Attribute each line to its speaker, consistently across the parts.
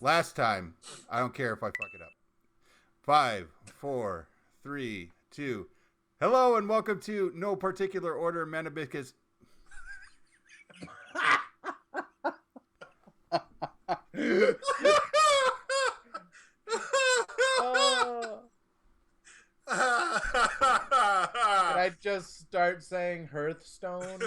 Speaker 1: Last time. I don't care if I fuck it up. 5, 4, 3, 2. Hello and welcome to No Particular Order Manabicus.
Speaker 2: Oh, can I just start saying Hearthstone?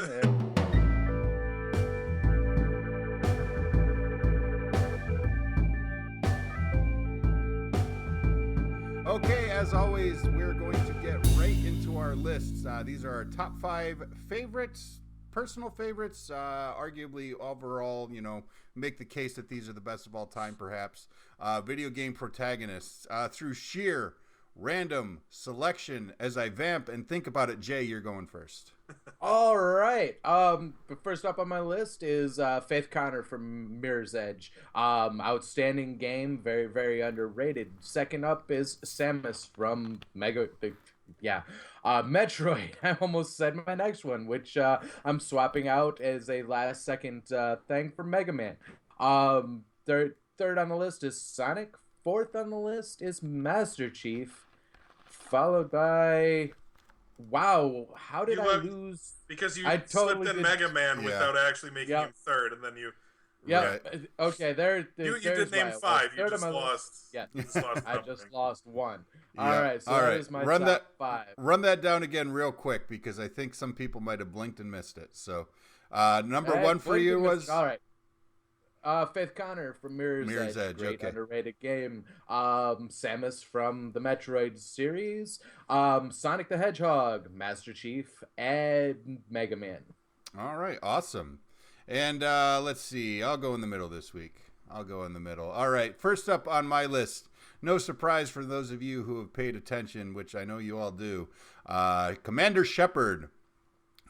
Speaker 1: Okay, as always, we're going to get right into our lists. These are our top 5 favorites, personal favorites, arguably overall, make the case that these are the best of all time, perhaps. Video game protagonists. Through sheer random selection, as I vamp and think about it, Jay, you're going first.
Speaker 2: All right. But first up on my list is Faith Connor from Mirror's Edge. Outstanding game, very, very underrated. Second up is Samus from Metroid. I almost said my next one, which I'm swapping out as a last second thing for Mega Man. Third on the list is Sonic. Fourth on the list is Master Chief, followed by wow, how did I lose?
Speaker 3: Because you
Speaker 2: I
Speaker 3: slipped
Speaker 2: totally
Speaker 3: in
Speaker 2: did.
Speaker 3: Mega Man without actually making him third, and then you.
Speaker 2: Yeah.
Speaker 1: Right.
Speaker 2: Okay.
Speaker 3: You did name 5. You just lost.
Speaker 2: Yeah.
Speaker 3: You just lost
Speaker 2: I just lost one.
Speaker 1: Yeah.
Speaker 2: All right. So that is my top 5.
Speaker 1: Run that down again real quick because I think some people might have blinked and missed it. So, number 1 for you was
Speaker 2: all right. Faith Connor from Mirror's Edge. Great,
Speaker 1: okay.
Speaker 2: Underrated game. Samus from the Metroid series. Sonic the Hedgehog, Master Chief, and Mega Man.
Speaker 1: All right, awesome. And let's see. I'll go in the middle this week. All right, first up on my list. No surprise for those of you who have paid attention, which I know you all do. Commander Shepard,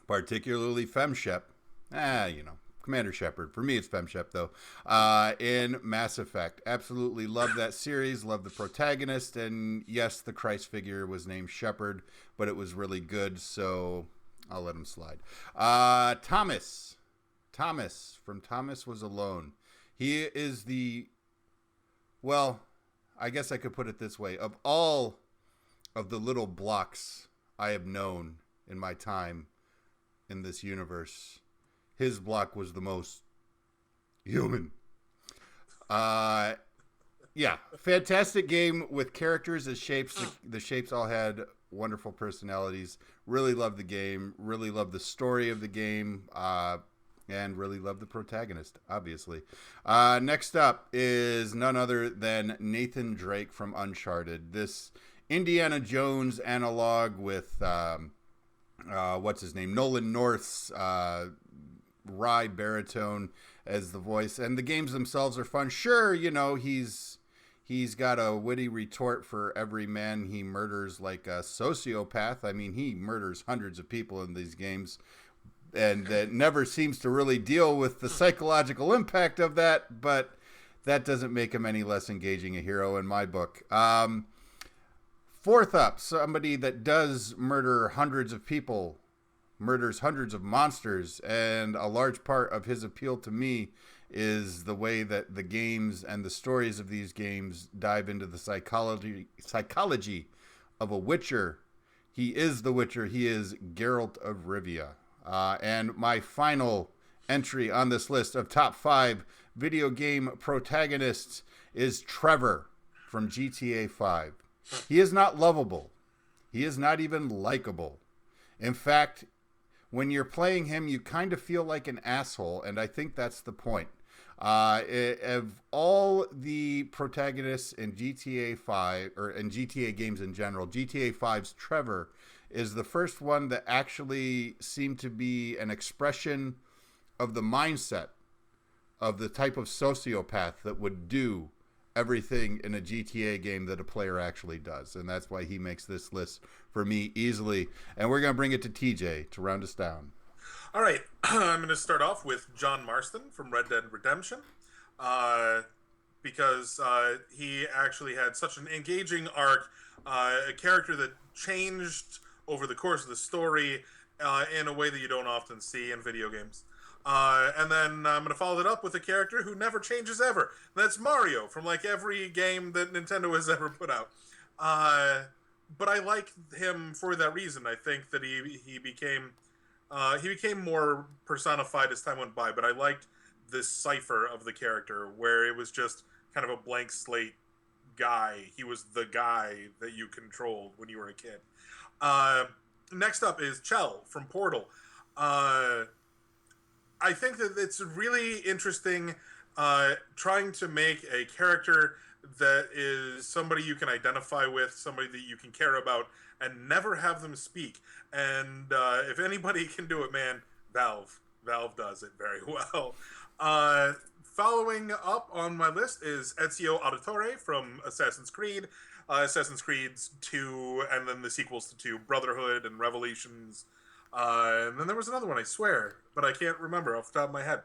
Speaker 1: particularly FemShep. Commander Shepard. For me, it's FemShep, though. In Mass Effect. Absolutely love that series. Love the protagonist. And yes, the Christ figure was named Shepard, but it was really good, so I'll let him slide. Thomas. Thomas from Thomas Was Alone. He is I guess I could put it this way. Of all of the little blocks I have known in my time in this universe, his block was the most human. Fantastic game with characters as shapes. The shapes all had wonderful personalities. Really loved the game. Really loved the story of the game. And really loved the protagonist, obviously. Next up is none other than Nathan Drake from Uncharted. This Indiana Jones analog with, what's his name? Nolan North's ride baritone as the voice, and the games themselves are fun. Sure, he's got a witty retort for every man he murders like a sociopath. I mean, he murders hundreds of people in these games, and that never seems to really deal with the psychological impact of that, but that doesn't make him any less engaging a hero in my book. Fourth up, somebody that does murder hundreds of people, murders hundreds of monsters, and a large part of his appeal to me is the way that the games and the stories of these games dive into the psychology of a Witcher. He is the Witcher. He is Geralt of Rivia. And my final entry on this list of top 5 video game protagonists is Trevor from GTA 5. He is not lovable. He is not even likable. In fact, when you're playing him, you kind of feel like an asshole, and I think that's the point. Of all the protagonists in GTA 5, or in GTA games in general, GTA 5's Trevor is the first one that actually seemed to be an expression of the mindset of the type of sociopath that would do everything in a GTA game that a player actually does. And that's why he makes this list for me easily. And we're going to bring it to TJ to round us down.
Speaker 3: All right. I'm going to start off with John Marston from Red Dead Redemption. Because he actually had such an engaging arc, a character that changed over the course of the story in a way that you don't often see in video games. And then I'm going to follow it up with a character who never changes ever. That's Mario from like every game that Nintendo has ever put out. But I like him for that reason. I think that he became more personified as time went by. But I liked this cipher of the character where it was just kind of a blank slate guy. He was the guy that you controlled when you were a kid. Next up is Chell from Portal. I think that it's really interesting trying to make a character that is somebody you can identify with, somebody that you can care about, and never have them speak. And if anybody can do it, man, Valve. Valve does it very well. Following up on my list is Ezio Auditore from Assassin's Creed. Assassin's Creed 2, and then the sequels to 2, Brotherhood and Revelations. And then there was another one, I swear, but I can't remember off the top of my head.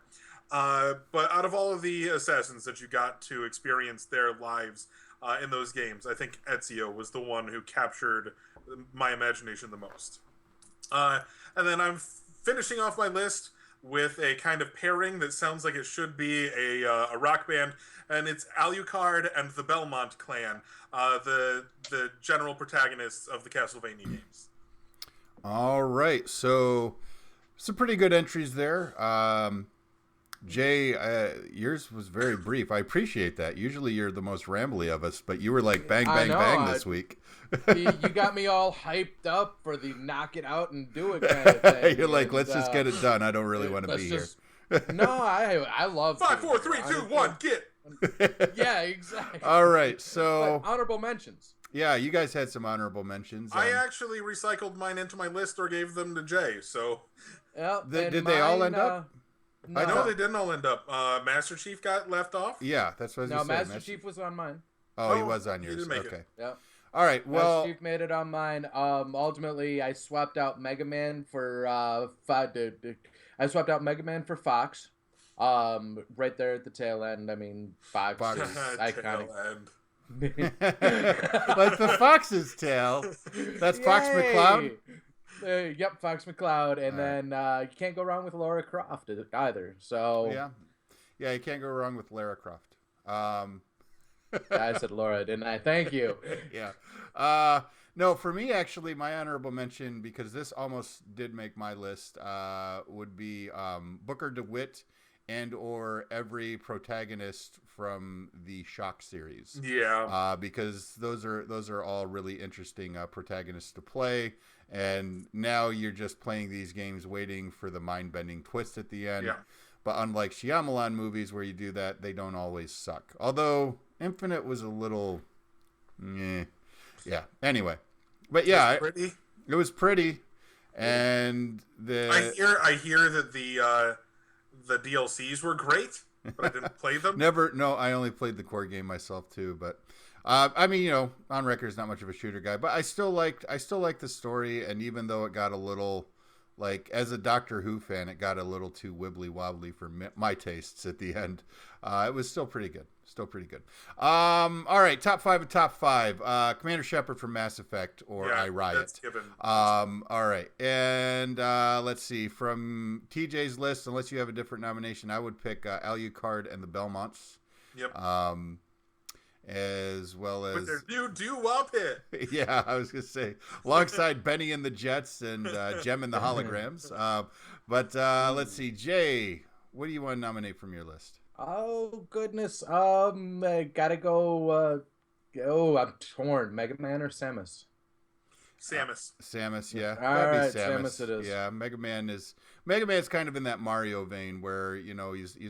Speaker 3: But out of all of the Assassins that you got to experience their lives in those games, I think Ezio was the one who captured my imagination the most. And then I'm finishing off my list with a kind of pairing that sounds like it should be a rock band, and it's Alucard and the Belmont clan, the general protagonists of the Castlevania games.
Speaker 1: All right, so some pretty good entries there. Jay, yours was very brief. I appreciate that. Usually you're the most rambly of us, but you were like bang, bang, bang this week.
Speaker 2: You got me all hyped up for the knock it out and do it kind of thing.
Speaker 1: You're like, let's just get it done. I don't really want to be here.
Speaker 2: No, I love
Speaker 3: 5, 4, 3, 2, 1, get.
Speaker 2: Yeah, exactly.
Speaker 1: All right, so
Speaker 2: but honorable mentions.
Speaker 1: Yeah, you guys had some honorable mentions.
Speaker 3: I actually recycled mine into my list or gave them to Jay. So,
Speaker 1: did they all end up?
Speaker 2: No.
Speaker 3: I know they didn't all end up. Master Chief got left off.
Speaker 1: Yeah, that's what I was
Speaker 2: No,
Speaker 1: saying.
Speaker 2: Master Chief was on mine.
Speaker 1: Oh, he was on yours.
Speaker 3: He didn't make
Speaker 1: okay.
Speaker 3: it.
Speaker 2: Yeah.
Speaker 1: All right. Well,
Speaker 2: Master Chief made it on mine. Ultimately, I swapped out Mega Man for I swapped out Mega Man for Fox. Right there at the tail end. I mean, Fox is iconic.
Speaker 1: Like the fox's tail. That's Fox McCloud.
Speaker 2: Yep, Fox McCloud, and then you can't go wrong with Lara Croft either. So
Speaker 1: yeah, you can't go wrong with Lara Croft.
Speaker 2: I said Laura, didn't I? Thank you.
Speaker 1: Yeah. No, for me actually, my honorable mention, because this almost did make my list, would be Booker DeWitt and or every protagonist from the Shock series.
Speaker 3: Yeah.
Speaker 1: Because those are all really interesting protagonists to play. And now you're just playing these games waiting for the mind-bending twist at the end.
Speaker 3: Yeah.
Speaker 1: But unlike Shyamalan movies where you do that, they don't always suck. Although Infinite was a little... Yeah. Anyway. But yeah, it was pretty. And
Speaker 3: I hear that the DLCs were great, but I didn't play them.
Speaker 1: No, I only played the core game myself too, but I mean, on record is not much of a shooter guy, but I still liked the story, and even though it got a little, like, as a Doctor Who fan, it got a little too wibbly wobbly for my tastes at the end. It was still pretty good. All right, top 5 of top 5. Commander Shepard from Mass Effect, or I Riot.
Speaker 3: That's given.
Speaker 1: All right, and let's see, from TJ's list, unless you have a different nomination, I would pick Alucard and the Belmonts.
Speaker 3: Yep.
Speaker 1: As well as
Speaker 3: with their new doo-wop hit.
Speaker 1: Yeah, I was gonna say alongside Benny and the Jets and Gem and the Holograms. But let's see, Jay, what do you want to nominate from your list?
Speaker 2: Oh goodness, I gotta go. I'm torn. Mega Man or Samus?
Speaker 1: Samus, yeah.
Speaker 2: All right, Samus it is.
Speaker 1: Yeah, Mega Man's kind of in that Mario vein where he's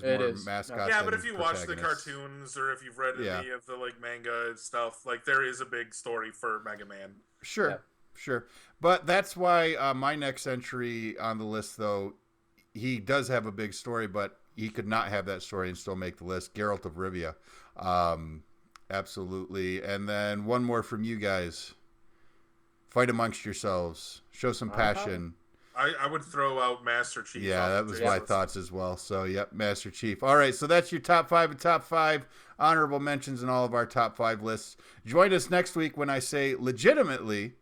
Speaker 1: more mascot.
Speaker 3: Yeah, but if you watch the cartoons or if you've read any of the like manga and stuff, like there is a big story for Mega Man.
Speaker 1: Sure. But that's why my next entry on the list, though, he does have a big story, but he could not have that story and still make the list. Geralt of Rivia, absolutely. And then one more from you guys. Fight amongst yourselves. Show some passion.
Speaker 3: I would throw out Master Chief.
Speaker 1: Yeah, that was my thoughts as well. So, yep, Master Chief. All right, so that's your top 5 and top 5 honorable mentions in all of our top 5 lists. Join us next week when I say legitimately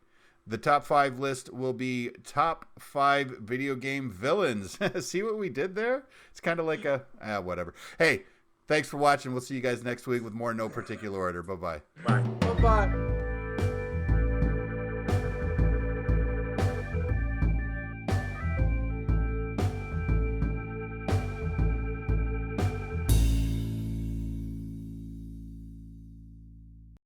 Speaker 1: The top 5 list will be top 5 video game villains. See what we did there? It's kind of like whatever. Hey, thanks for watching. We'll see you guys next week with more No Particular Order. Bye-bye.
Speaker 3: Bye.
Speaker 2: Bye-bye.